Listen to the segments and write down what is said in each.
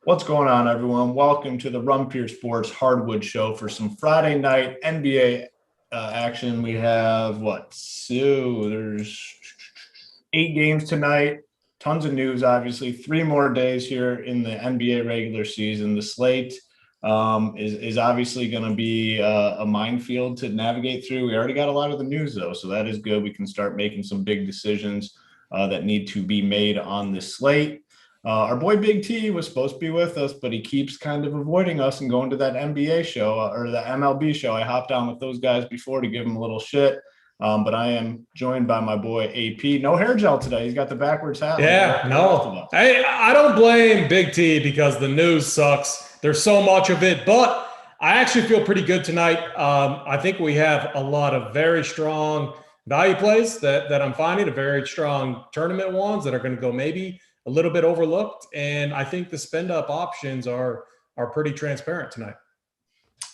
What's going on, everyone? Welcome to the Rumpier Sports Hardwood Show for some Friday night NBA action. We have there's 8 games tonight. Tons of news, obviously. 3 more days here in the NBA regular season. The slate is obviously going to be a minefield to navigate through. We already got a lot of the news, though, so that is good. We can start making some big decisions that need to be made on the slate. Our boy Big T was supposed to be with us, but he keeps kind of avoiding us and going to that NBA show or the MLB show. I hopped on with those guys before to give him a little shit. But I am joined by my boy AP. No hair gel today. He's got the backwards hat. Yeah, no. I don't blame Big T because the news sucks. There's so much of it, but I actually feel pretty good tonight. I think we have a lot of very strong value plays that I'm finding, a very strong tournament ones that are going to go maybe a little bit overlooked. And I think the spend up options are pretty transparent tonight.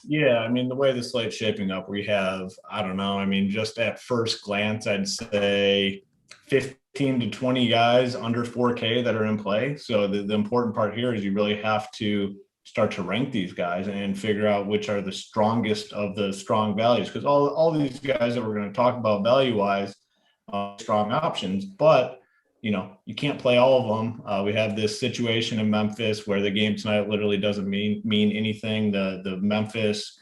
Yeah, I mean, the way the slate's shaping up, we have, I don't know, I mean, just at first glance, I'd say 15 to 20 guys under 4K that are in play. So the important part here is you really have to start to rank these guys and figure out which are the strongest of the strong values. Because all these guys that we're going to talk about value-wise, strong options, but you can't play all of them. We have this situation in Memphis where the game tonight literally doesn't mean anything. The Memphis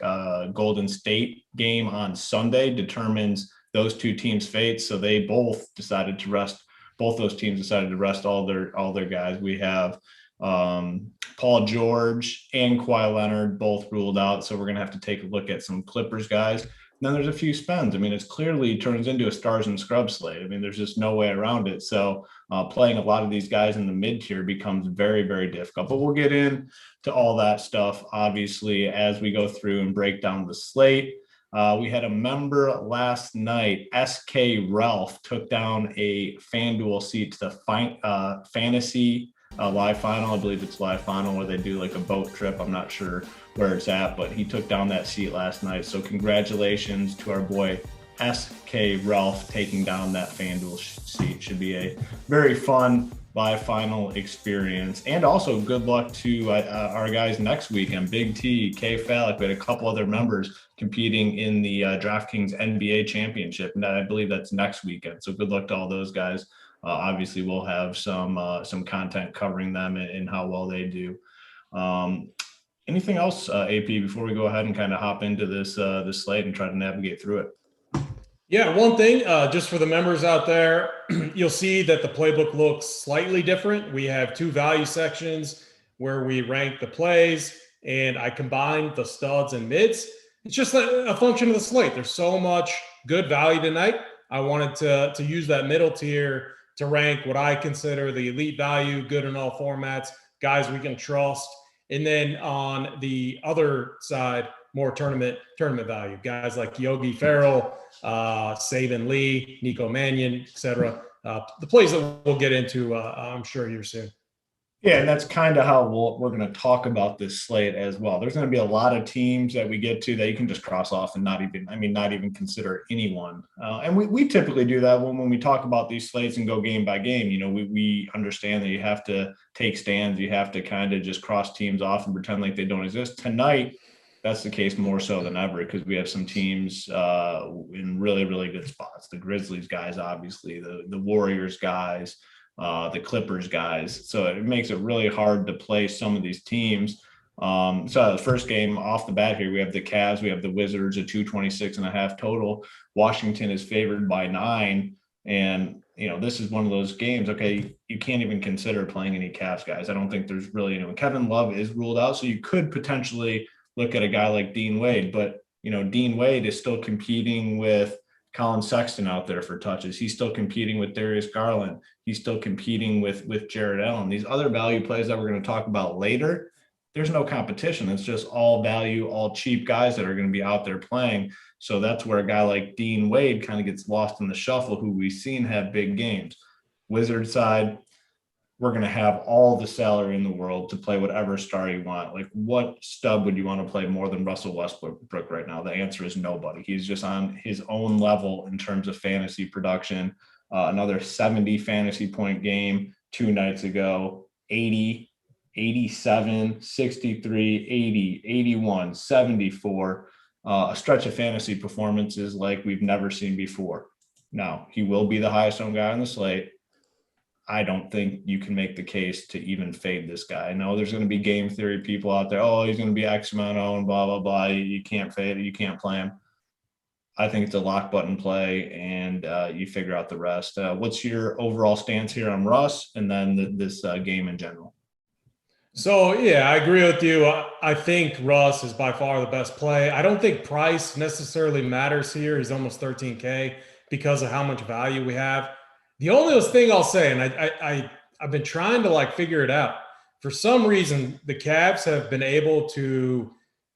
Golden State game on Sunday determines those two teams' fates. So they both decided to rest. Both those teams decided to rest all their guys. We have Paul George and Kawhi Leonard both ruled out. So we're gonna have to take a look at some Clippers guys. Then there's a few spends. I mean, it's clearly turns into a stars and scrubs slate. I mean, there's just no way around it. So playing a lot of these guys in the mid tier becomes very, very difficult. But we'll get into all that stuff, obviously, as we go through and break down the slate. We had a member last night, SK Ralph, took down a FanDuel seat to the fantasy live final. I believe it's live final where they do like a boat trip. I'm not sure where it's at, but he took down that seat last night. So congratulations to our boy SK Ralph taking down that FanDuel seat. Should be a very fun live final experience. And also good luck to our guys next weekend. Big T, K Falik, we had a couple other members competing in the DraftKings NBA championship. And I believe that's next weekend. So good luck to all those guys. Obviously, we'll have some content covering them and how well they do. Anything else, AP, before we go ahead and kind of hop into this slate and try to navigate through it? Yeah, one thing, just for the members out there, you'll see that the playbook looks slightly different. We have two value sections where we rank the plays, and I combined the studs and mids. It's just a function of the slate. There's so much good value tonight. I wanted to use that middle tier to rank what I consider the elite value, good in all formats, guys we can trust. And then on the other side, more tournament value, guys like Yogi Ferrell, Saban Lee, Nico Mannion, etc. The plays that we'll get into, I'm sure, here soon. Yeah, and that's kind of how we're going to talk about this slate as well. There's going to be a lot of teams that we get to that you can just cross off and not even consider anyone. And we typically do that when we talk about these slates and go game by game. We understand that you have to take stands. You have to kind of just cross teams off and pretend like they don't exist. Tonight, that's the case more so than ever because we have some teams in really, really good spots. The Grizzlies guys, obviously, the Warriors guys, the Clippers guys. So it makes it really hard to play some of these teams. So the first game off the bat here, we have the Cavs, we have the Wizards at 226.5 total. Washington is favored by 9. And, this is one of those games. Okay, you can't even consider playing any Cavs guys. I don't think there's really anyone. Kevin Love is ruled out. So you could potentially look at a guy like Dean Wade, but, Dean Wade is still competing with Colin Sexton out there for touches. He's still competing with Darius Garland. He's still competing with Jared Allen. These other value plays that we're going to talk about later, there's no competition. It's just all value, all cheap guys that are going to be out there playing. So that's where a guy like Dean Wade kind of gets lost in the shuffle, who we've seen have big games. Wizard side, we're going to have all the salary in the world to play whatever star you want. Like, what stud would you want to play more than Russell Westbrook right now? The answer is nobody. He's just on his own level in terms of fantasy production. Another 70 fantasy point game 2 nights ago, 80 87, 63, 80, 81, 74. A stretch of fantasy performances like we've never seen before. Now, he will be the highest owned guy on the slate. I don't think you can make the case to even fade this guy. I know there's going to be game theory people out there. Oh, he's going to be X amount owned, blah, blah, blah. You can't fade it. You can't play him. I think it's a lock button play, and you figure out the rest. What's your overall stance here on Russ and then this game in general? So, yeah, I agree with you. I think Russ is by far the best play. I don't think price necessarily matters here. He's almost 13K because of how much value we have. The only thing I'll say, and I've been trying to like figure it out. For some reason, the Cavs have been able to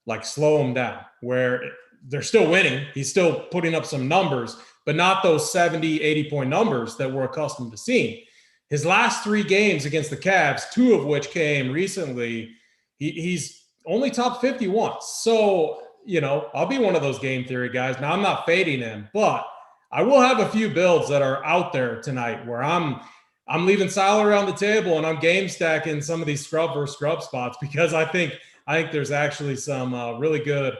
like slow him down where they're still winning. He's still putting up some numbers, but not those 70, 80-point numbers that we're accustomed to seeing. His last 3 games against the Cavs, 2 of which came recently, he's only top 51. So, I'll be one of those game theory guys. Now, I'm not fading him, but I will have a few builds that are out there tonight where I'm leaving salary on the table and I'm game stacking some of these scrub versus scrub spots because I think there's actually some really good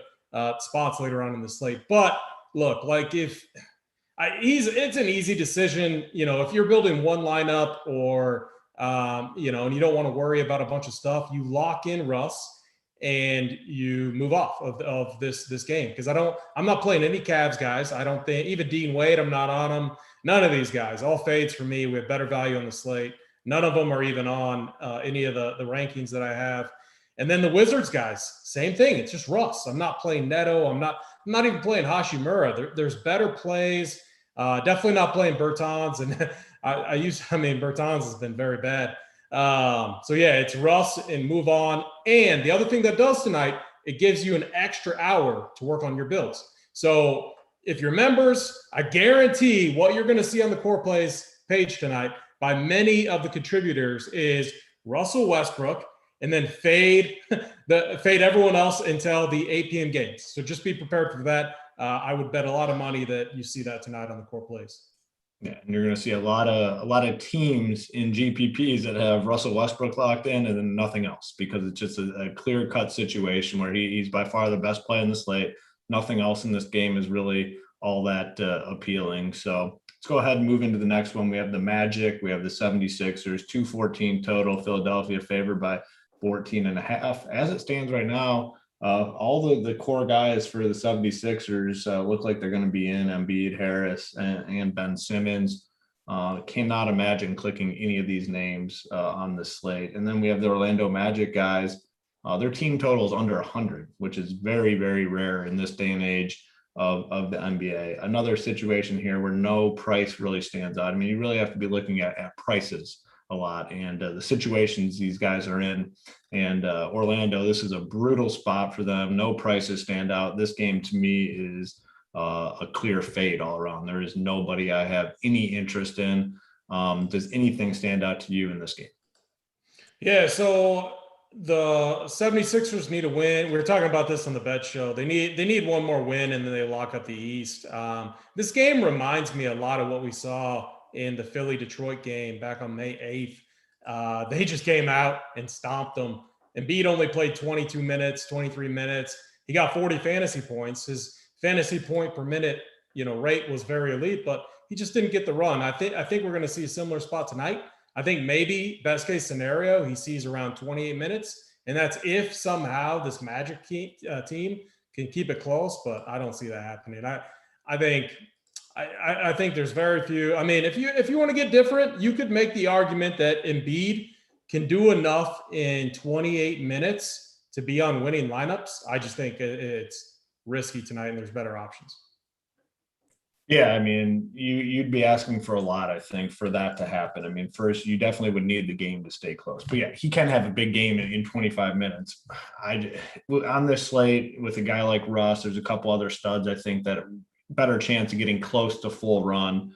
spots later on in the slate. But look, like it's an easy decision, if you're building one lineup or, and you don't want to worry about a bunch of stuff, you lock in Russ and you move off of this game. Because I'm not playing any Cavs guys. I don't think even Dean Wade, I'm not on him. None of these guys, all fades for me. We have better value on the slate. None of them are even on any of the rankings that I have. And then the Wizards guys, same thing. It's just Russ. I'm not playing Neto. I'm not even playing Hashimura. There's better plays. Definitely not playing Bertans. And Bertans has been very bad. So yeah, it's Russ and move on. And the other thing that does tonight, it gives you an extra hour to work on your builds. So if you're members, I guarantee what you're going to see on the core plays page tonight by many of the contributors is Russell Westbrook, and then fade everyone else until the 8 p.m. games. So just be prepared for that. I would bet a lot of money that you see that tonight on the core plays. Yeah, and you're going to see a lot of teams in GPPs that have Russell Westbrook locked in and then nothing else because it's just a clear-cut situation where he's by far the best play in the slate. Nothing else in this game is really all that appealing. So let's go ahead and move into the next one. We have the Magic. We have the 76ers, 214 total. Philadelphia favored by 14.5. As it stands right now, all the core guys for the 76ers look like they're going to be in Embiid, Harris, and Ben Simmons. Cannot imagine clicking any of these names on the slate. And then we have the Orlando Magic guys. Their team total is under 100, which is very, very rare in this day and age of the NBA. Another situation here where no price really stands out. I mean, you really have to be looking at prices a lot and the situations these guys are in. And Orlando, this is a brutal spot for them. No prices stand out. This game to me is a clear fade all around. There is nobody I have any interest in. Does anything stand out to you in this game? Yeah, so the 76ers need a win. We were talking about this on the bet show. They need one more win and then they lock up the East. This game reminds me a lot of what we saw in the Philly-Detroit game back on May 8th. They just came out and stomped them. Embiid only played 22 minutes, 23 minutes. He got 40 fantasy points. His fantasy point per minute, rate was very elite, but he just didn't get the run. I think we're going to see a similar spot tonight. I think maybe best case scenario, he sees around 28 minutes. And that's if somehow this Magic team can keep it close, but I don't see that happening. I think there's very few. I mean, if you want to get different, you could make the argument that Embiid can do enough in 28 minutes to be on winning lineups. I just think it's risky tonight and there's better options. Yeah, I mean, you'd be asking for a lot, I think, for that to happen. I mean, first, you definitely would need the game to stay close. But yeah, he can have a big game in 25 minutes. On this slate, with a guy like Russ, there's a couple other studs, I think, that better chance of getting close to full run.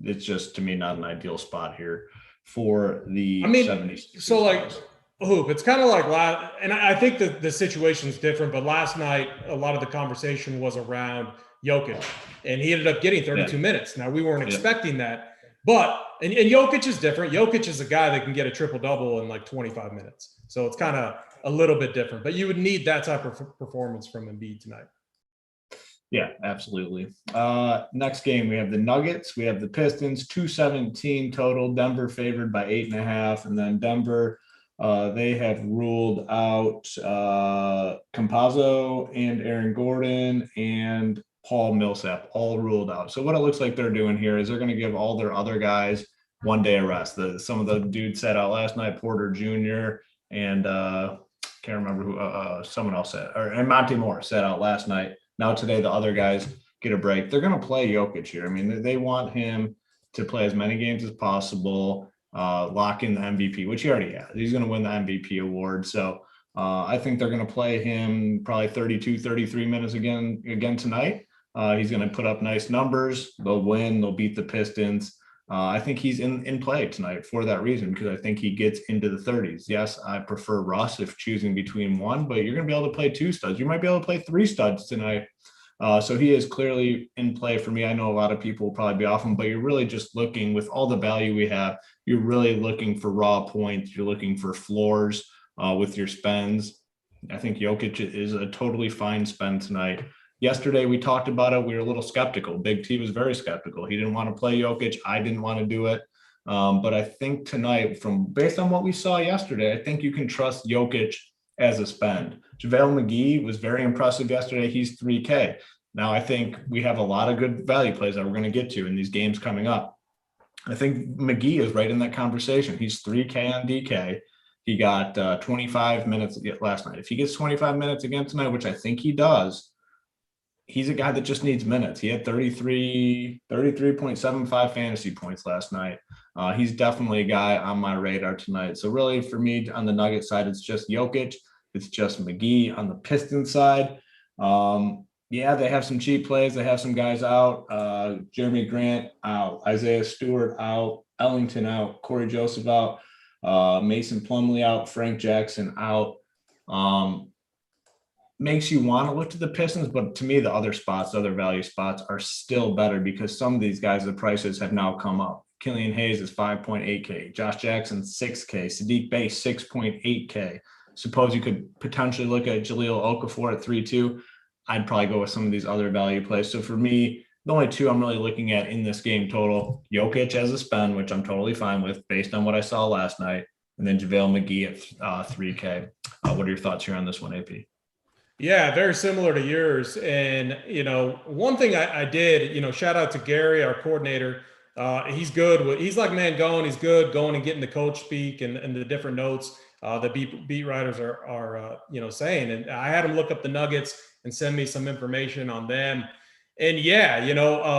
It's just, to me, not an ideal spot here for the 70s. So, like, Hoop, it's kind of like and I think that the situation's different, but last night, a lot of the conversation was around Jokic, and he ended up getting 32 minutes. Now, we weren't expecting that, And Jokic is different. Jokic is a guy that can get a triple-double in like 25 minutes. So it's kind of a little bit different. But you would need that type of performance from Embiid tonight. Yeah, absolutely. Next game, we have the Nuggets. We have the Pistons, 217 total. Denver favored by 8.5. And then Denver, they have ruled out Campazzo and Aaron Gordon and Paul Millsap, all ruled out. So what it looks like they're doing here is they're going to give all their other guys 1 day of rest. Some of the dudes sat out last night, Porter Jr. and can't remember who, someone else said, and Monty Moore sat out last night. Now today, the other guys get a break. They're going to play Jokic here. I mean, they want him to play as many games as possible, lock in the MVP, which he already has. He's going to win the MVP award. So I think they're going to play him probably 32, 33 minutes again tonight. He's going to put up nice numbers. They'll win. They'll beat the Pistons. I think he's in play tonight for that reason, because I think he gets into the 30s. Yes, I prefer Russ if choosing between one, but you're going to be able to play 2 studs. You might be able to play 3 studs tonight. So he is clearly in play for me. I know a lot of people will probably be off him, but you're really just looking, with all the value we have, you're really looking for raw points. You're looking for floors with your spends. I think Jokic is a totally fine spend tonight. Yesterday, we talked about it. We were a little skeptical. Big T was very skeptical. He didn't want to play Jokic. I didn't want to do it. But I think tonight, based on what we saw yesterday, I think you can trust Jokic as a spend. JaVale McGee was very impressive yesterday. He's 3K. Now, I think we have a lot of good value plays that we're going to get to in these games coming up. I think McGee is right in that conversation. He's 3K on DK. He got 25 minutes last night. If he gets 25 minutes again tonight, which I think he does, he's a guy that just needs minutes. He had 33.75 fantasy points last night. He's definitely a guy on my radar tonight. So really for me on the Nuggets side, it's just Jokic. It's just McGee. On the Pistons side, yeah, they have some cheap plays. They have some guys out. Jeremy Grant out. Isaiah Stewart out. Ellington out. Corey Joseph out. Mason Plumlee out. Frank Jackson out. Makes you want to look to the Pistons, but to me, the other value spots are still better, because some of these guys, the prices have now come up. Killian Hayes is 5.8K, Josh Jackson 6K, Sadiq Bey 6.8K. Suppose you could potentially look at Jahlil Okafor at 3.2. I'd probably go with some of these other value plays. So for me, the only 2 I'm really looking at in this game total, Jokic as a spend, which I'm totally fine with based on what I saw last night, and then JaVale McGee at 3K. What are your thoughts here on this one, AP? Yeah, very similar to yours. And, one thing I did, shout out to Gary, our coordinator. He's good. He's like Mangone. He's good going and getting the coach speak and the different notes that beat writers are saying. And I had him look up the Nuggets and send me some information on them. And yeah,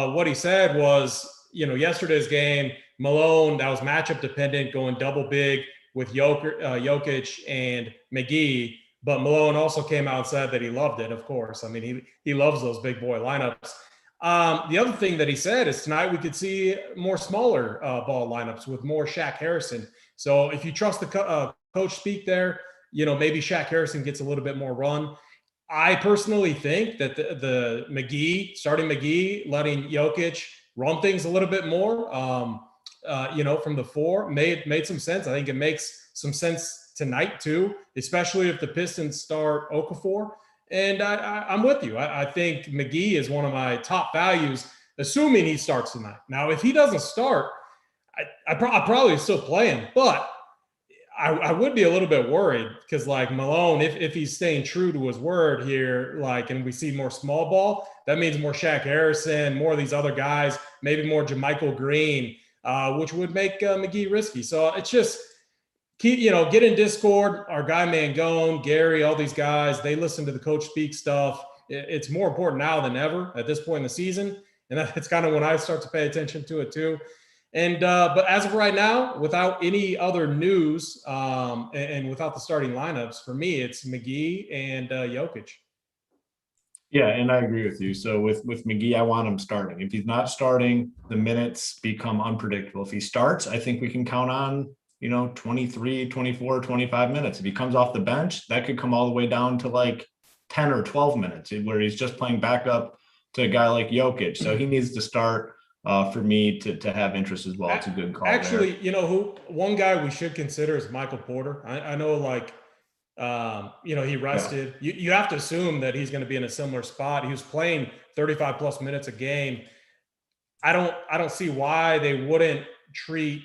what he said was, yesterday's game, Malone, that was matchup dependent, going double big with Jokic and McGee. But Malone also came out and said that he loved it, of course. I mean, he loves those big boy lineups. The other thing that he said is tonight we could see more smaller ball lineups with more Shaq Harrison. So if you trust the coach speak there, maybe Shaq Harrison gets a little bit more run. I personally think that the McGee, starting McGee, letting Jokic run things a little bit more, from the 4 made some sense. I think it makes some sense tonight too, especially if the Pistons start Okafor. And I'm with you. I think McGee is one of my top values, assuming he starts tonight. Now, if he doesn't start, I probably still play him, but I would be a little bit worried, because like Malone, if he's staying true to his word here, and we see more small ball, that means more Shaq Harrison, more of these other guys, maybe more JaMychal Green, which would make McGee risky. So it's just, get in Discord, our guy Mangone, Gary, all these guys, they listen to the coach speak stuff. It's more important now than ever at this point in the season. And that's kind of when I start to pay attention to it too. And but as of right now, without any other news and without the starting lineups, for me, it's McGee and Jokic. Yeah, and I agree with you. So with McGee, I want him starting. If he's not starting, the minutes become unpredictable. If he starts, I think we can count on 23, 24, 25 minutes. If he comes off the bench, that could come all the way down to like 10 or 12 minutes, where he's just playing backup to a guy like Jokic. So he needs to start. for me to have interest as well. It's a good call. Actually, there. one guy we should consider is Michael Porter. I know, he rested. Yeah. You have to assume that he's going to be in a similar spot. He was playing 35 plus minutes a game. I don't see why they wouldn't treat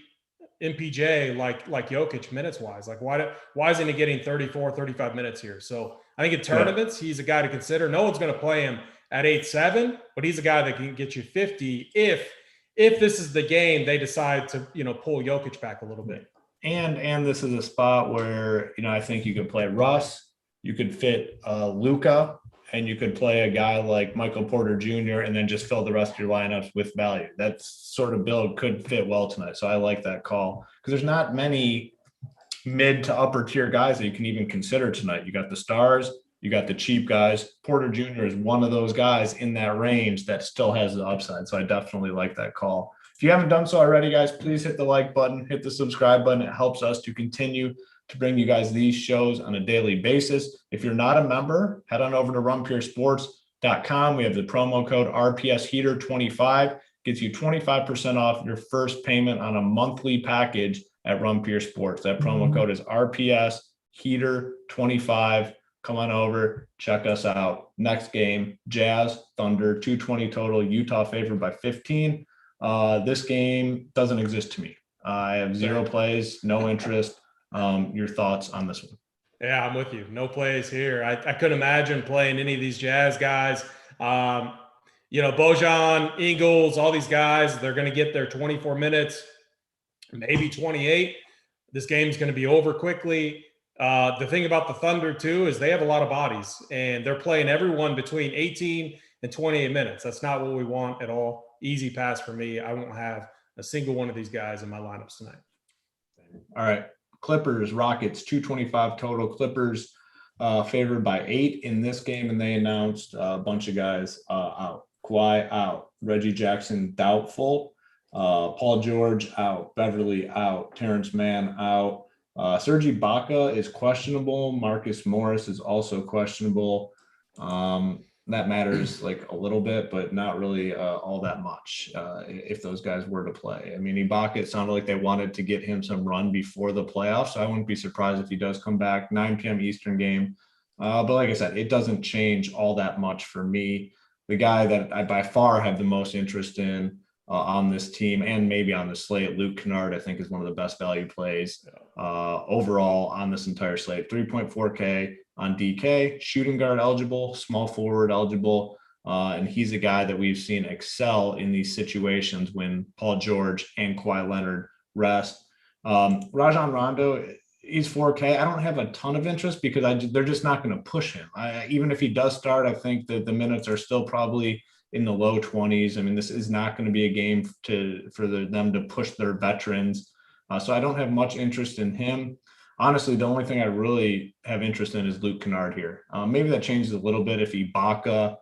MPJ like Jokic minutes wise. Like why isn't he getting 34, 35 minutes here? So I think in tournaments, he's a guy to consider. No one's going to play him at 8-7, but he's a guy that can get you 50 if this is the game they decide to, pull Jokic back a little bit. And this is a spot where, I think you could play Russ, you could fit Luka, and you could play a guy like Michael Porter Jr. and then just fill the rest of your lineups with value. That sort of build could fit well tonight. So I like that call because there's not many mid to upper tier guys that you can even consider tonight. You got the stars, you got the cheap guys. Porter Jr. is one of those guys in that range that still has the upside. So I definitely like that call. If you haven't done so already, guys, please hit the like button, hit the subscribe button. It helps us to continue to bring you guys these shows on a daily basis. If you're not a member, head on over to runpuresports.com. We have the promo code RPSHeater25. Gets you 25% off your first payment on a monthly package at Run Pure Sports. That promo code is RPSHeater25. Come on over, check us out. Next game, Jazz, Thunder, 220 total, Utah favored by 15. This game doesn't exist to me. I have zero plays, no interest. Your thoughts on this one? Yeah, I'm with you. No plays here. I couldn't imagine playing any of these Jazz guys. Bojan, Ingles, all these guys, they're going to get their 24 minutes, maybe 28. This game's going to be over quickly. The thing about the Thunder, too, is they have a lot of bodies, and they're playing everyone between 18 and 28 minutes. That's not what we want at all. Easy pass for me. I won't have a single one of these guys in my lineups tonight. All right. Clippers, Rockets, 225 total. Clippers favored by 8 in this game, and they announced a bunch of guys out. Kawhi out. Reggie Jackson doubtful. Paul George out. Beverly out. Terrence Mann out. Serge Ibaka is questionable. Marcus Morris is also questionable. That matters like a little bit, but not really all that much if those guys were to play. I mean, Ibaka, it sounded like they wanted to get him some run before the playoffs. So I wouldn't be surprised if he does come back. 9 p.m. Eastern game. But like I said, it doesn't change all that much for me. The guy that I by far have the most interest in on this team and maybe on the slate, Luke Kennard, I think is one of the best value plays overall on this entire slate. 3.4K on DK, shooting guard eligible, small forward eligible, and he's a guy that we've seen excel in these situations when Paul George and Kawhi Leonard rest. Rajon Rondo, he's 4K. I don't have a ton of interest because they're just not going to push him. Even if he does start, I think that the minutes are still probably in the low 20s. I mean, this is not going to be a game for them to push their veterans. So I don't have much interest in him. Honestly, the only thing I really have interest in is Luke Kennard here. Maybe that changes a little bit if Ibaka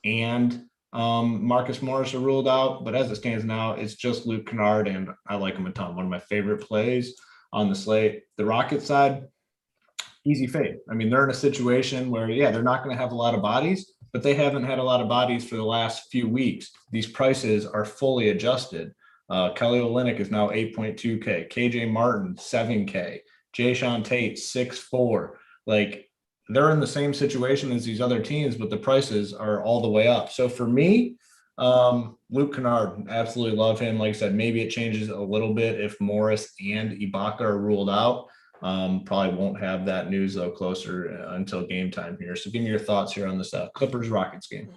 and Marcus Morris are ruled out. But as it stands now, it's just Luke Kennard, and I like him a ton. One of my favorite plays on the slate. The Rockets side, easy fade. I mean, they're in a situation where, they're not going to have a lot of bodies, but they haven't had a lot of bodies for the last few weeks. These prices are fully adjusted. Kelly Olynyk is now 8.2K. KJ Martin, 7K. Jayshawn Tate, 6'4". Like, they're in the same situation as these other teams, but the prices are all the way up. So for me, Luke Kennard, absolutely love him. Like I said, maybe it changes a little bit if Morris and Ibaka are ruled out. Probably won't have that news though closer until game time here. So give me your thoughts here on this Clippers Rockets game.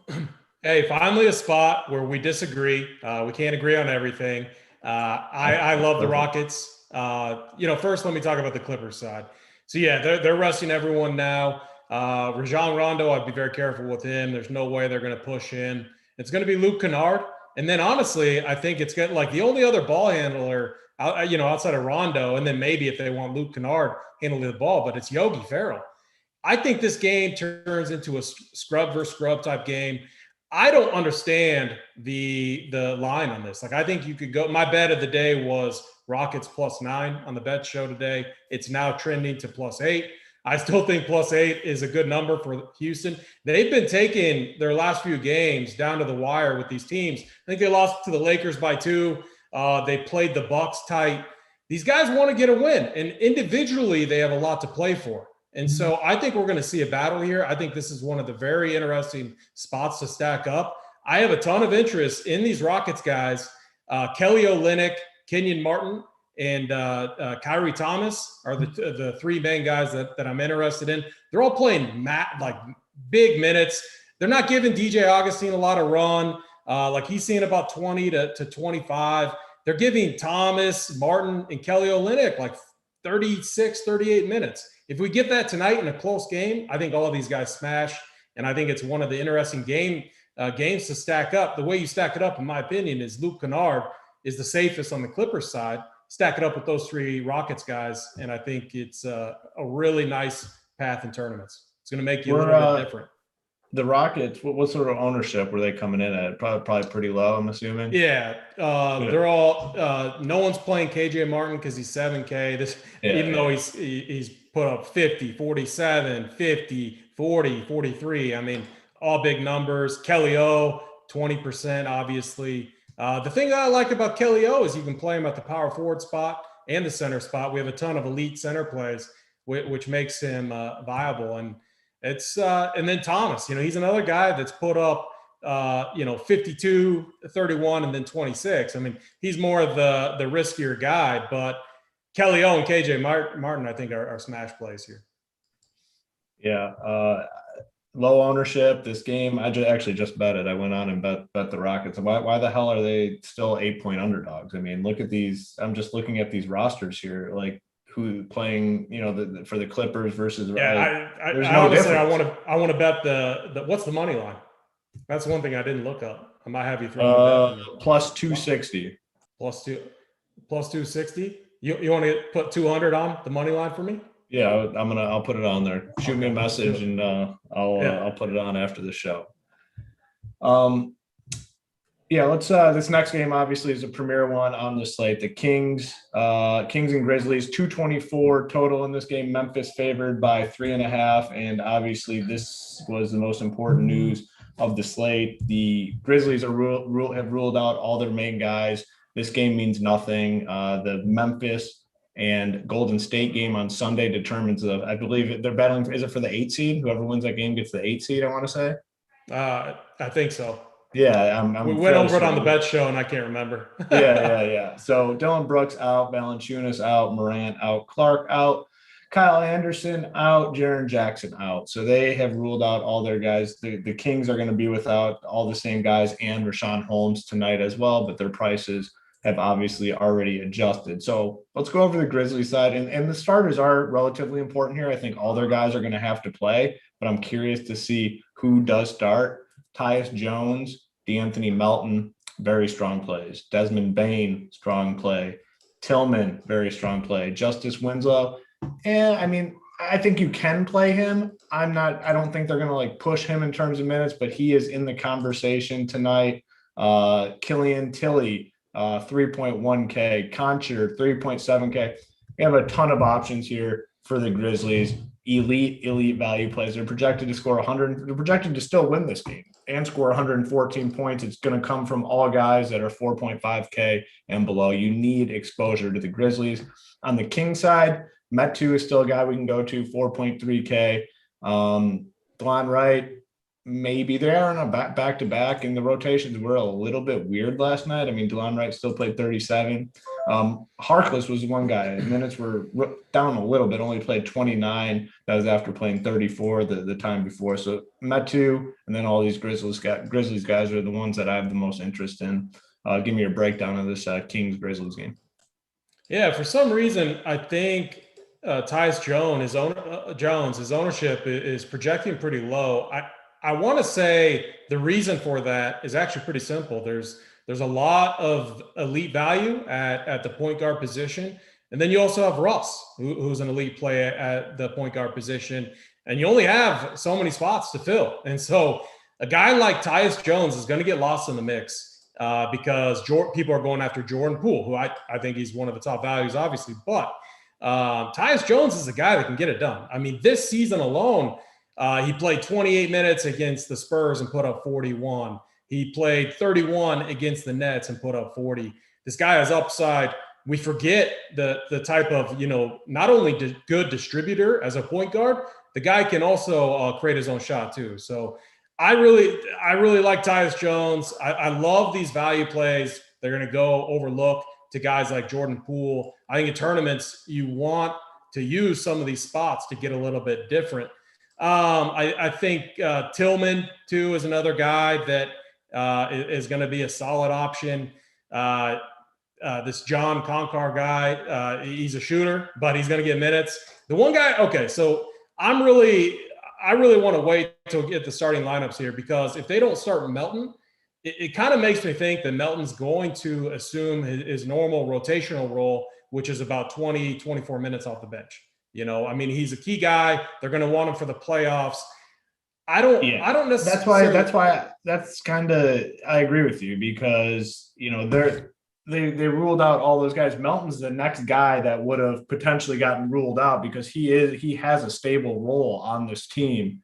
Hey, finally a spot where we disagree. We can't agree on everything. I love the Rockets. First let me talk about the Clippers side. So they're resting everyone now. Rajon Rondo, I'd be very careful with him. There's no way they're going to push him. It's going to be Luke Kennard. And then honestly, I think it's good. Like the only other ball handler outside of Rondo, and then maybe if they want Luke Kennard handling the ball, but it's Yogi Ferrell. I think this game turns into a scrub versus scrub type game. I don't understand the line on this. Like, I think you could go. My bet of the day was Rockets +9 on the bet show today. It's now trending to +8. I still think +8 is a good number for Houston. They've been taking their last few games down to the wire with these teams. I think they lost to the Lakers by 2. They played the Bucks tight. These guys want to get a win, and individually they have a lot to play for. And so I think we're going to see a battle here. I think this is one of the very interesting spots to stack up. I have a ton of interest in these Rockets guys. Kelly Olynyk, Kenyon Martin, and Kyrie Thomas are the 3 main guys that I'm interested in. They're all playing like big minutes. They're not giving DJ Augustine a lot of run. Like he's seeing about 20 to 25. They're giving Thomas, Martin, and Kelly Olynyk like 36, 38 minutes. If we get that tonight in a close game, I think all of these guys smash. And I think it's one of the interesting games to stack up. The way you stack it up, in my opinion, is Luke Kennard is the safest on the Clippers side. Stack it up with those 3 Rockets guys, and I think it's a really nice path in tournaments. It's going to make you a little bit different. The Rockets, what sort of ownership were they coming in at? Probably pretty low, I'm assuming. Yeah, they're all. No one's playing KJ Martin because he's 7K. Even though he's put up 50, 47, 50, 40, 43. I mean, all big numbers. Kelly O, 20%, obviously. The thing that I like about Kelly O is you can play him at the power forward spot and the center spot. We have a ton of elite center plays, which makes him viable. And it's and then Thomas, he's another guy that's put up 52, 31, and then 26. I mean, he's more of the riskier guy, but Kelly O and KJ Martin, I think, are smash plays here. Yeah. Low ownership this game. I just bet it. I went on and bet the Rockets. Why the hell are they still 8-point underdogs? I mean, look at these. I'm just looking at these rosters here, like who playing, for the Clippers versus. Yeah, I honestly, I want to bet the what's the money line? That's one thing I didn't look up. I might have you throw plus 260. Plus 260. You want to put 200 on the money line for me? Yeah, I'll put it on there. Shoot me a message and I'll put it on after the show. Let's this next game obviously is a premier one on the slate. The Kings and Grizzlies, 224 total in this game. Memphis favored by 3.5, and obviously this was the most important news of the slate. The Grizzlies have ruled out all their main guys. This game means nothing. The Memphis and Golden State game on Sunday determines I believe they're battling. Is it for the 8 seed? Whoever wins that game gets the 8 seed, I want to say. I think so. Yeah. We went over it on the bet show and I can't remember. Yeah. So Dylan Brooks out, Valanciunas out, Morant out, Clark out, Kyle Anderson out, Jaren Jackson out. So they have ruled out all their guys. The Kings are going to be without all the same guys and Rashawn Holmes tonight as well, but their prices have obviously already adjusted. So let's go over the Grizzlies side. And the starters are relatively important here. I think all their guys are going to have to play, but I'm curious to see who does start. Tyus Jones, DeAnthony Melton, very strong plays. Desmond Bane, strong play. Tillman, very strong play. Justice Winslow, I think you can play him. I don't think they're going to push him in terms of minutes, but he is in the conversation tonight. Killian Tilly, 3.1K, Concher, 3.7K. We have a ton of options here for the Grizzlies. Elite value plays. They're projected to score 100. They're projected to still win this game and score 114 points. It's going to come from all guys that are 4.5K and below. You need exposure to the Grizzlies. On the King side, Metu is still a guy we can go to, 4.3K. Delon Wright, maybe they are on a back-to-back, and the rotations were a little bit weird last night. I mean, Delon Wright still played 37. Harkless was one guy. Minutes were down a little bit, only played 29. That was after playing 34 the time before. So Metu and then all these Grizzlies guys are the ones that I have the most interest in. Give me your breakdown of this Kings-Grizzlies game. Yeah, for some reason, I think Tyus Jones, his ownership is projecting pretty low. I want to say the reason for that is actually pretty simple. There's a lot of elite value at the point guard position. And then you also have Russ, who's an elite player at the point guard position. And you only have so many spots to fill. And so a guy like Tyus Jones is going to get lost in the mix because people are going after Jordan Poole, who I think he's one of the top values, obviously. But Tyus Jones is a guy that can get it done. I mean, this season alone, he played 28 minutes against the Spurs and put up 41. He played 31 against the Nets and put up 40. This guy has upside. We forget the type of, not only good distributor as a point guard, the guy can also create his own shot too. So I really like Tyus Jones. I love these value plays. They're going to go overlook to guys like Jordan Poole. I think in tournaments, you want to use some of these spots to get a little bit different. I think Tillman too is another guy that is going to be a solid option. This John Concar guy, he's a shooter, but he's going to get minutes. The one guy, okay, so I really want to wait till get the starting lineups here, because if they don't start Melton, it kind of makes me think that Melton's going to assume his normal rotational role, which is about 20, 24 minutes off the bench. I mean, he's a key guy. They're going to want him for the playoffs. I don't necessarily. That's kind of, I agree with you, because, they ruled out all those guys. Melton's the next guy that would have potentially gotten ruled out because he has a stable role on this team.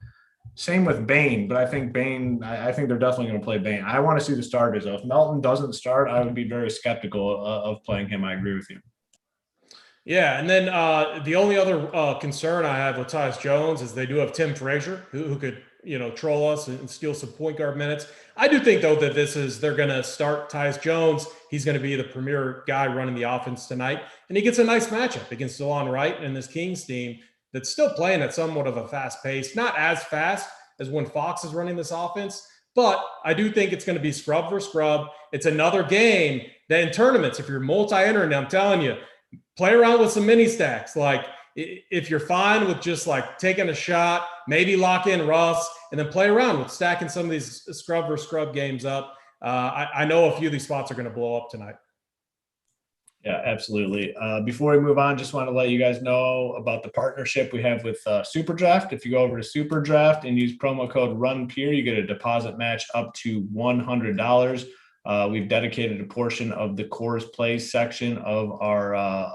Same with Bane, but I think they're definitely going to play Bane. I want to see the starters. If Melton doesn't start, I would be very skeptical of playing him. I agree with you. Yeah, and then the only other concern I have with Tyus Jones is they do have Tim Frazier, who could troll us and steal some point guard minutes. I do think, though, that they're going to start Tyus Jones. He's going to be the premier guy running the offense tonight, and he gets a nice matchup against DeLon Wright and this Kings team that's still playing at somewhat of a fast pace, not as fast as when Fox is running this offense, but I do think it's going to be scrub for scrub. It's another game that in tournaments, if you're multi-entering, I'm telling you, play around with some mini stacks. Like, if you're fine with just like taking a shot, maybe lock in Russ and then play around with stacking some of these scrub or scrub games up. I know a few of these spots are going to blow up tonight. Yeah, absolutely. Before we move on, just want to let you guys know about the partnership we have with SuperDraft. If you go over to SuperDraft and use promo code RUNPEER, you get a deposit match up to $100. We've dedicated a portion of the cores plays section of our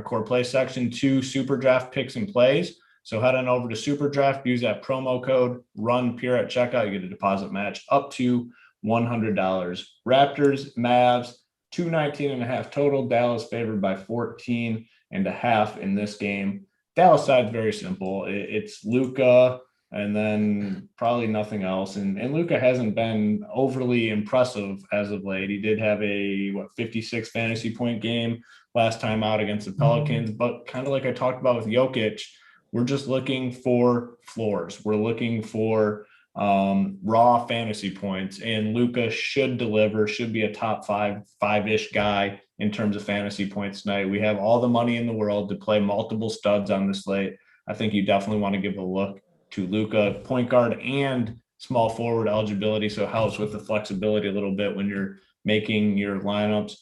core play section to SuperDraft picks and plays. So head on over to SuperDraft, use that promo code RUNPEER at checkout. You get a deposit match up to $100. Raptors, Mavs, 219.5 total. Dallas favored by 14.5 in this game. Dallas side's very simple. It's Luka and then probably nothing else. And Luka hasn't been overly impressive as of late. He did have a 56 fantasy point game last time out against the Pelicans, but kind of like I talked about with Jokic, we're just looking for floors. We're looking for raw fantasy points, and Luka should deliver, should be a top five-ish guy in terms of fantasy points tonight. We have all the money in the world to play multiple studs on the slate. I think you definitely want to give a look to Luka, point guard and small forward eligibility, so it helps with the flexibility a little bit when you're making your lineups.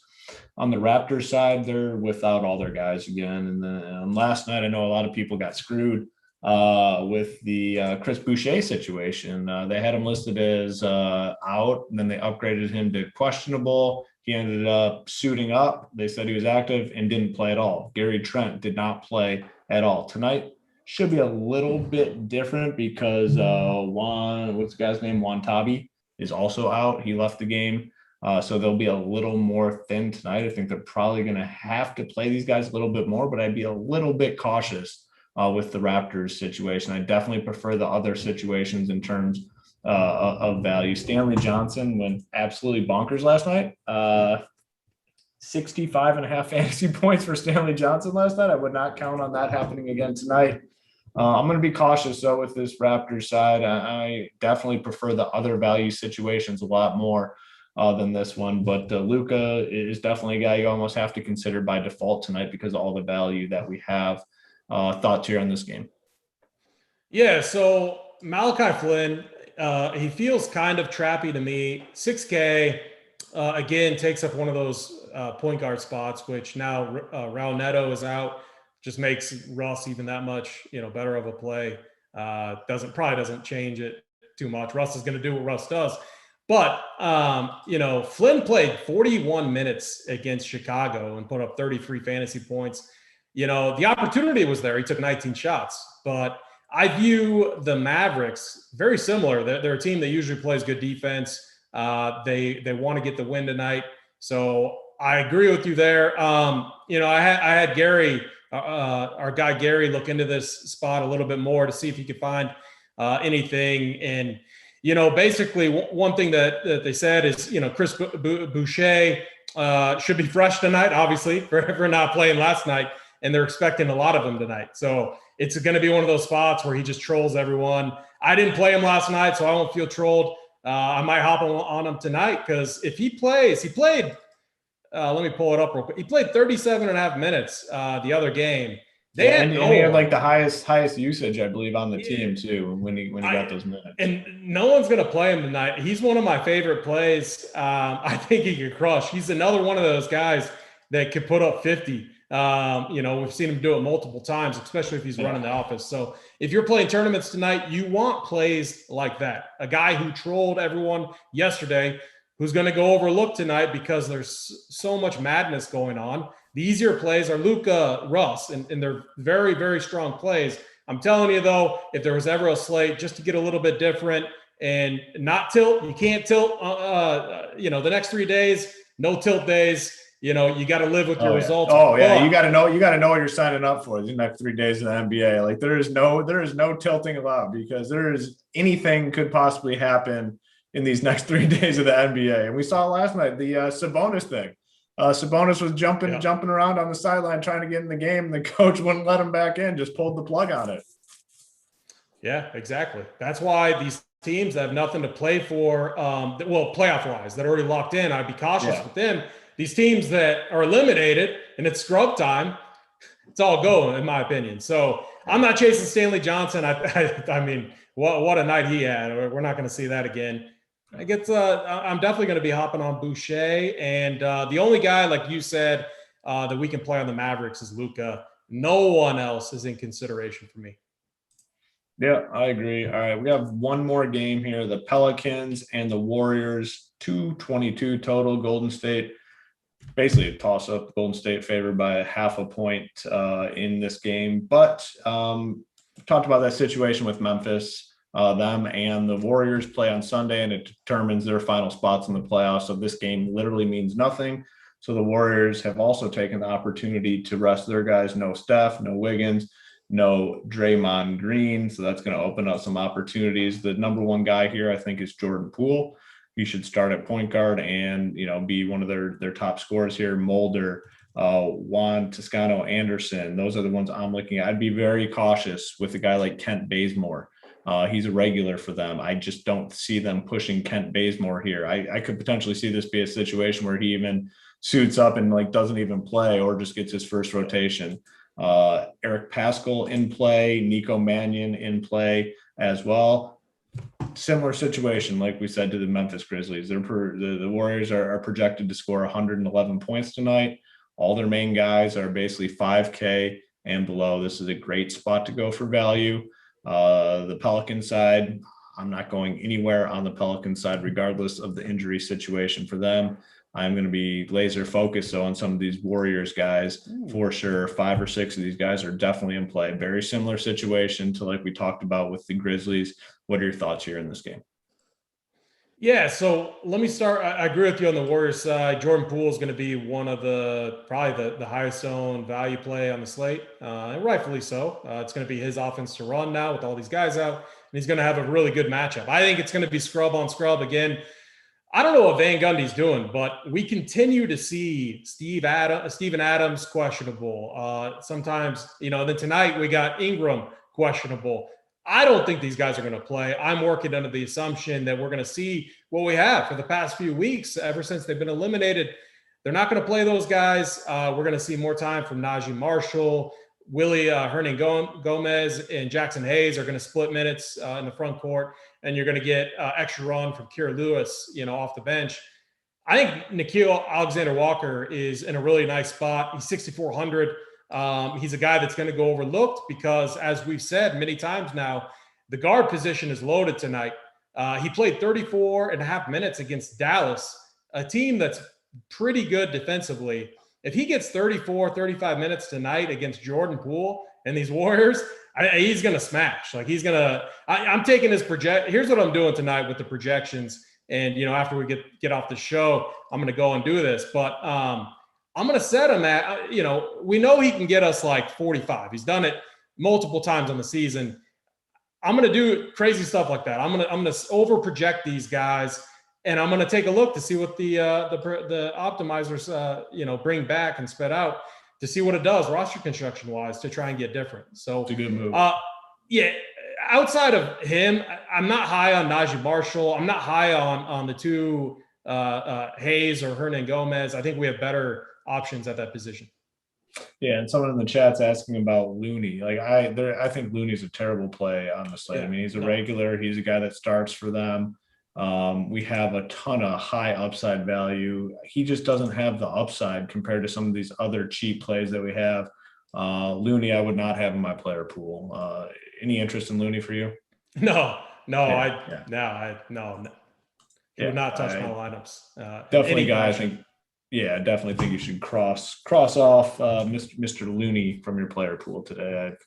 On the Raptors side, they're without all their guys again. And then last night, I know a lot of people got screwed with the Chris Boucher situation. They had him listed as out, and then they upgraded him to questionable. He ended up suiting up. They said he was active and didn't play at all. Gary Trent did not play at all. Tonight should be a little bit different because what's the guy's name? Wantabi is also out. He left the game. So they'll be a little more thin tonight. I think they're probably going to have to play these guys a little bit more, but I'd be a little bit cautious with the Raptors situation. I definitely prefer the other situations in terms of value. Stanley Johnson went absolutely bonkers last night. 65.5 fantasy points for Stanley Johnson last night. I would not count on that happening again tonight. I'm going to be cautious, though, with this Raptors side. I definitely prefer the other value situations a lot more than this one. But Luka is definitely a guy you almost have to consider by default tonight because of all the value that we have. Thoughts here on this game? Yeah, so Malachi Flynn, he feels kind of trappy to me. 6K, again, takes up one of those point guard spots, which now Raul Neto is out. Just makes Russ even that much, better of a play. Probably doesn't change it too much. Russ is going to do what Russ does. But, Flynn played 41 minutes against Chicago and put up 33 fantasy points. the opportunity was there. He took 19 shots, but I view the Mavericks very similar. They're a team that usually plays good defense. They want to get the win tonight. So I agree with you there. I had Gary, our guy Gary, look into this spot a little bit more to see if he could find anything. And, basically one thing that they said is, Chris Boucher should be fresh tonight, obviously, for not playing last night. And they're expecting a lot of him tonight. So it's going to be one of those spots where he just trolls everyone. I didn't play him last night, so I won't feel trolled. I might hop on him tonight because if he played, let me pull it up real quick. He played 37 and a half minutes the other game. He had like the highest usage, I believe, on the team too when he got those minutes. And no one's going to play him tonight. He's one of my favorite plays. I think he could crush. He's another one of those guys that could put up 50. We've seen him do it multiple times, especially if he's running the office. So if you're playing tournaments tonight, you want plays like that. A guy who trolled everyone yesterday, who's going to go overlooked tonight because there's so much madness going on. The easier plays are Luka, Russ, and they're very, very strong plays. I'm telling you, though, if there was ever a slate just to get a little bit different and not tilt, you can't tilt, the next 3 days, no tilt days. You got to live with your results. Oh yeah, you got to know what you're signing up for these next 3 days of the NBA. Like there is no tilting allowed because anything could possibly happen in these next 3 days of the NBA. And we saw last night the Sabonis thing. Sabonis was jumping around on the sideline trying to get in the game. And the coach wouldn't let him back in, just pulled the plug on it. Yeah, exactly. That's why these teams that have nothing to play for, playoff-wise, that are already locked in, I'd be cautious with them. These teams that are eliminated and it's scrub time, it's all go, in my opinion. So I'm not chasing Stanley Johnson. I mean, what a night he had. We're not going to see that again. I'm definitely going to be hopping on Boucher. And the only guy, like you said, that we can play on the Mavericks is Luka. No one else is in consideration for me. Yeah, I agree. All right, we have one more game here. The Pelicans and the Warriors, 222 total. Golden State, basically a toss-up. Golden State favored by a half a point in this game. But talked about that situation with Memphis. Them and the Warriors play on Sunday, and it determines their final spots in the playoffs. So this game literally means nothing. So the Warriors have also taken the opportunity to rest their guys. No Steph, no Wiggins, no Draymond Green. So that's going to open up some opportunities. The number one guy here, I think, is Jordan Poole. He should start at point guard and, be one of their top scorers here. Mulder, Juan Toscano Anderson. Those are the ones I'm looking at. I'd be very cautious with a guy like Kent Bazemore. He's a regular for them. I just don't see them pushing Kent Bazemore here. I could potentially see this be a situation where he even suits up and doesn't even play or just gets his first rotation. Eric Paschall in play, Nico Mannion in play as well. Similar situation, like we said, to the Memphis Grizzlies. The Warriors are projected to score 111 points tonight. All their main guys are basically 5K and below. This is a great spot to go for value. The Pelican side, I'm not going anywhere on the Pelican side, regardless of the injury situation for them. I'm going to be laser focused on some of these Warriors guys for sure. 5 or 6 of these guys are definitely in play. Very similar situation to like we talked about with the Grizzlies. What are your thoughts here in this game? Yeah, so let me start. I agree with you on the Warriors side. Jordan Poole is going to be one of probably the highest owned value play on the slate, and rightfully so. It's going to be his offense to run now with all these guys out, and he's going to have a really good matchup. I think it's going to be scrub on scrub again. I don't know what Van Gundy's doing, but we continue to see Steven Adams questionable. Sometimes, then tonight we got Ingram questionable. I don't think these guys are going to play. I'm working under the assumption that we're going to see what we have for the past few weeks, ever since they've been eliminated. They're not going to play those guys. We're going to see more time from Najee Marshall, Willie Hernan-Gomez, and Jackson Hayes are going to split minutes in the front court, and you're going to get extra run from Kira Lewis, off the bench. I think Nickeil Alexander-Walker is in a really nice spot. He's 6,400. He's a guy that's going to go overlooked because, as we've said many times now, the guard position is loaded tonight. He played 34 and a half minutes against Dallas, a team that's pretty good defensively. If he gets 34, 35 minutes tonight against Jordan Poole and these Warriors, he's going to smash. Like he's going to – I'm taking his project – here's what I'm doing tonight with the projections. And, after we get off the show, I'm going to go and do this. But I'm going to set him at, we know he can get us like 45. He's done it multiple times on the season. I'm going to do crazy stuff like that. I'm going to over project these guys, and I'm going to take a look to see what the optimizers, bring back and spit out to see what it does roster construction wise to try and get different. So it's a good move. Outside of him, I'm not high on Najee Marshall. I'm not high on the two Hayes or Hernan Gomez. I think we have better options at that position. Yeah, and someone in the chat's asking about Looney. Like I think Looney's a terrible play on the slate. I mean, he's a regular. He's a guy that starts for them. We have a ton of high upside value. He just doesn't have the upside compared to some of these other cheap plays that we have. Looney, I would not have in my player pool. Any interest in Looney for you? No. I would not touch my lineups. Definitely, guy. I think. Yeah, definitely think you should cross off Mr. Looney from your player pool today. I have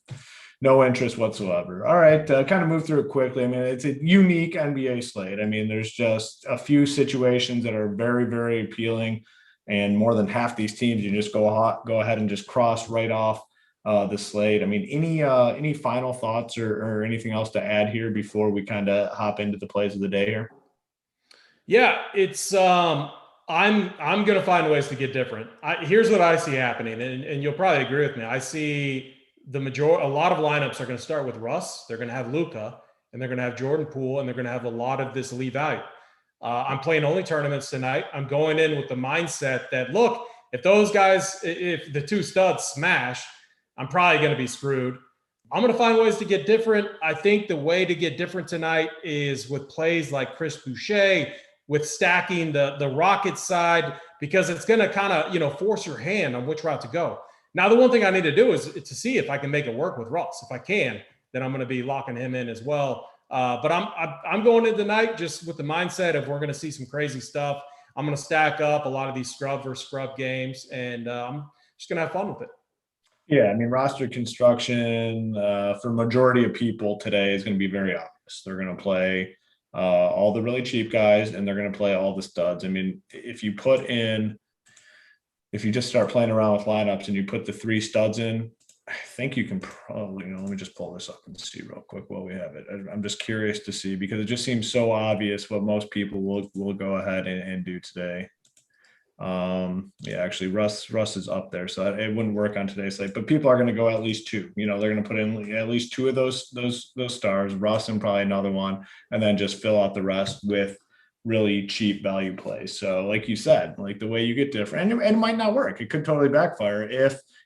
no interest whatsoever. All right, kind of move through it quickly. I mean, it's a unique NBA slate. I mean, there's just a few situations that are very, very appealing, and more than half these teams, you just go ahead and just cross right off the slate. I mean, any final thoughts or anything else to add here before we kind of hop into the plays of the day here? Yeah, it's I'm going to find ways to get different. Here's what I see happening, and you'll probably agree with me. I see a lot of lineups are going to start with Russ. They're going to have Luka, and they're going to have Jordan Poole, and they're going to have a lot of this elite value. I'm playing only tournaments tonight. I'm going in with the mindset that, look, if the two studs smash, I'm probably going to be screwed. I'm going to find ways to get different. I think the way to get different tonight is with plays like Chris Boucher, with stacking the Rockets side, because it's going to kind of, force your hand on which route to go. Now, the one thing I need to do is to see if I can make it work with Russ. If I can, then I'm going to be locking him in as well. But I'm going into the night just with the mindset of we're going to see some crazy stuff. I'm going to stack up a lot of these scrub versus scrub games, and I'm just going to have fun with it. Yeah, I mean, roster construction for majority of people today is going to be very obvious. They're going to play all the really cheap guys, and they're going to play all the studs. I mean, if you just start playing around with lineups and you put the three studs in, I think you can probably, let me just pull this up and see real quick while we have it. I'm just curious to see, because it just seems so obvious what most people will go ahead and do today. Actually Russ is up there, so it wouldn't work on today's slate, but people are going to go at least two. They're going to put in at least two of those stars, Russ and probably another one, and then just fill out the rest with really cheap value plays. So like you said, like the way you get different, and it might not work. It could totally backfire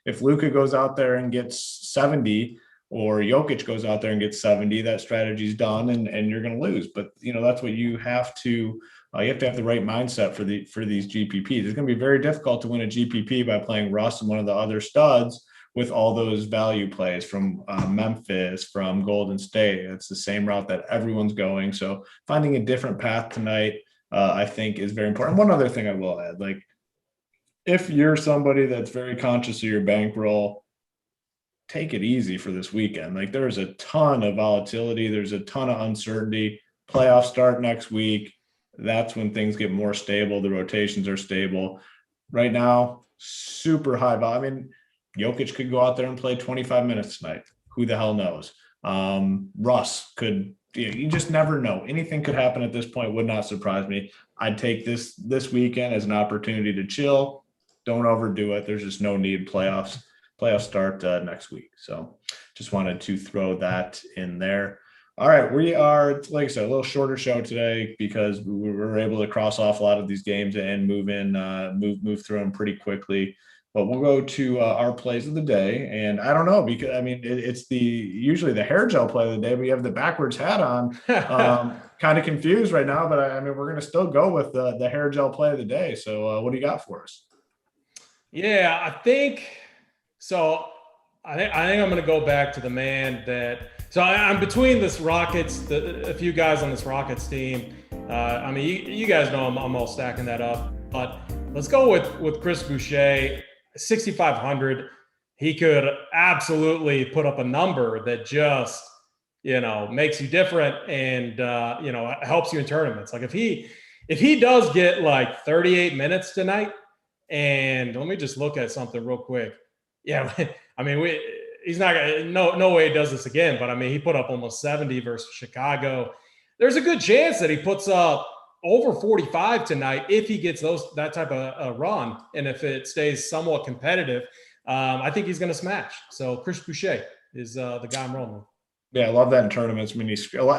if Luka goes out there and gets 70, or Jokic goes out there and gets 70, that strategy's done, and you're going to lose. But that's what you have to. You have to have the right mindset for these GPPs. It's going to be very difficult to win a GPP by playing Russ and one of the other studs with all those value plays from Memphis, from Golden State. It's the same route that everyone's going. So finding a different path tonight, I think, is very important. One other thing I will add, like if you're somebody that's very conscious of your bankroll, take it easy for this weekend. Like there's a ton of volatility. There's a ton of uncertainty. Playoffs start next week. That's when things get more stable. The rotations are stable. Right now, super high volume. I mean, Jokic could go out there and play 25 minutes tonight. Who the hell knows? Russ could. You just never know. Anything could happen at this point. Would not surprise me. I'd take this weekend as an opportunity to chill. Don't overdo it. There's just no need. Playoffs start next week. So just wanted to throw that in there. All right, we are, like I said, a little shorter show today because we were able to cross off a lot of these games and move through them pretty quickly. But we'll go to our plays of the day, and I don't know, because I mean it's usually the hair gel play of the day. We have the backwards hat on, kind of confused right now, but I mean we're gonna still go with the hair gel play of the day. So what do you got for us? Yeah, I think so. I think I'm gonna go back to the man that. So I'm between this Rockets, a few guys on this Rockets team. I mean, you guys know I'm all stacking that up. But let's go with Chris Boucher. 6,500, he could absolutely put up a number that just, makes you different and, helps you in tournaments. Like if he does get like 38 minutes tonight, and let me just look at something real quick. Yeah, I mean, he's not gonna, no way he does this again, but I mean, he put up almost 70 versus Chicago. There's a good chance that he puts up over 45 tonight if he gets that type of run, and if it stays somewhat competitive. I think he's going to smash. So Chris Boucher is the guy I'm rolling with. Yeah, I love that in tournaments. I mean,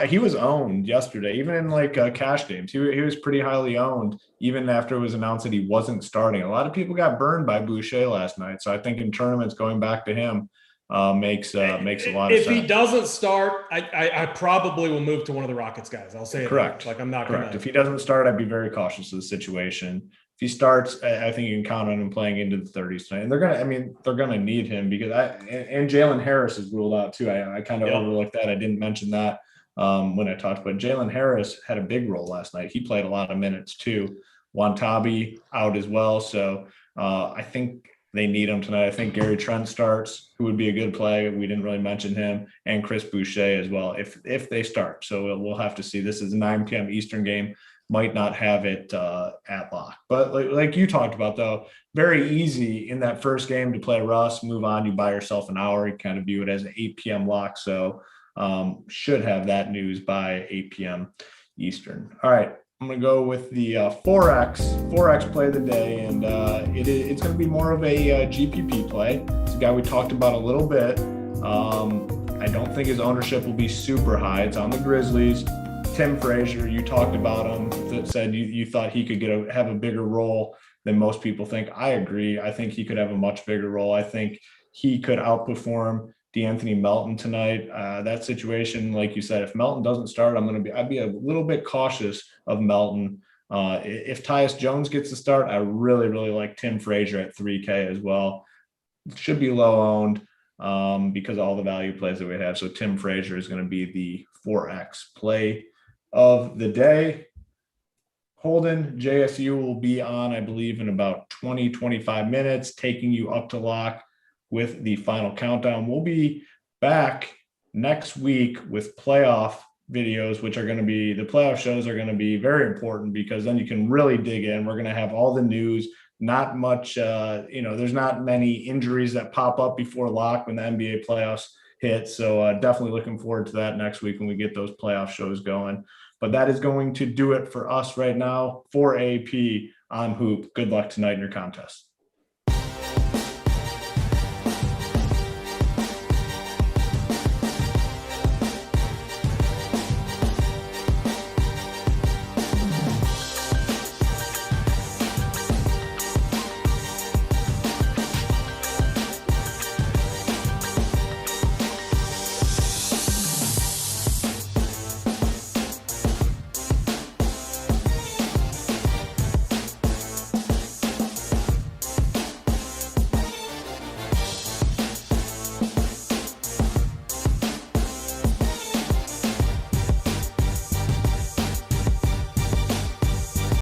he was owned yesterday, even in like cash games. He was pretty highly owned, even after it was announced that he wasn't starting. A lot of people got burned by Boucher last night, so I think in tournaments going back to him makes a lot of sense. If he doesn't start, I probably will move to one of the Rockets guys. I'll say it. Correct. Like I'm not correct. If he doesn't start, I'd be very cautious of the situation. If he starts, I think you can count on him playing into the 30s tonight. And they're gonna need him because and Jalen Harris is ruled out too. I kind of overlooked that. I didn't mention that when I talked, but Jalen Harris had a big role last night. He played a lot of minutes too. Wantabi out as well. So I think they need him tonight. I think Gary Trent starts, who would be a good play. We didn't really mention him, and Chris Boucher as well, if they start. So we'll have to see. This is a 9 p.m. Eastern game. Might not have it at lock. But like you talked about, though, very easy in that first game to play Russ, move on. You buy yourself an hour. You kind of view it as an 8 p.m. lock. So should have that news by 8 p.m. Eastern. All right. I'm going to go with the 4X play of the day, and it's going to be more of a GPP play. It's a guy we talked about a little bit. I don't think his ownership will be super high. It's on the Grizzlies. Tim Frazier, you talked about him, that said you thought he could have a bigger role than most people think. I agree. I think he could have a much bigger role. I think he could outperform DeAnthony Melton tonight. That situation, like you said, if Melton doesn't start, I'd be a little bit cautious of Melton. If Tyus Jones gets the start, I really, really like Tim Frazier at 3K as well. Should be low owned because of all the value plays that we have. So Tim Frazier is going to be the 4X play of the day. Holden, JSU will be on, I believe, in about 25 minutes, taking you up to lock with the final countdown. We'll be back next week with playoff videos, which are going to be, the playoff shows are going to be very important because then you can really dig in. We're going to have all the news, not much, there's not many injuries that pop up before lock when the NBA playoffs hit. So definitely looking forward to that next week when we get those playoff shows going. But that is going to do it for us right now for AP on Hoop. Good luck tonight in your contest.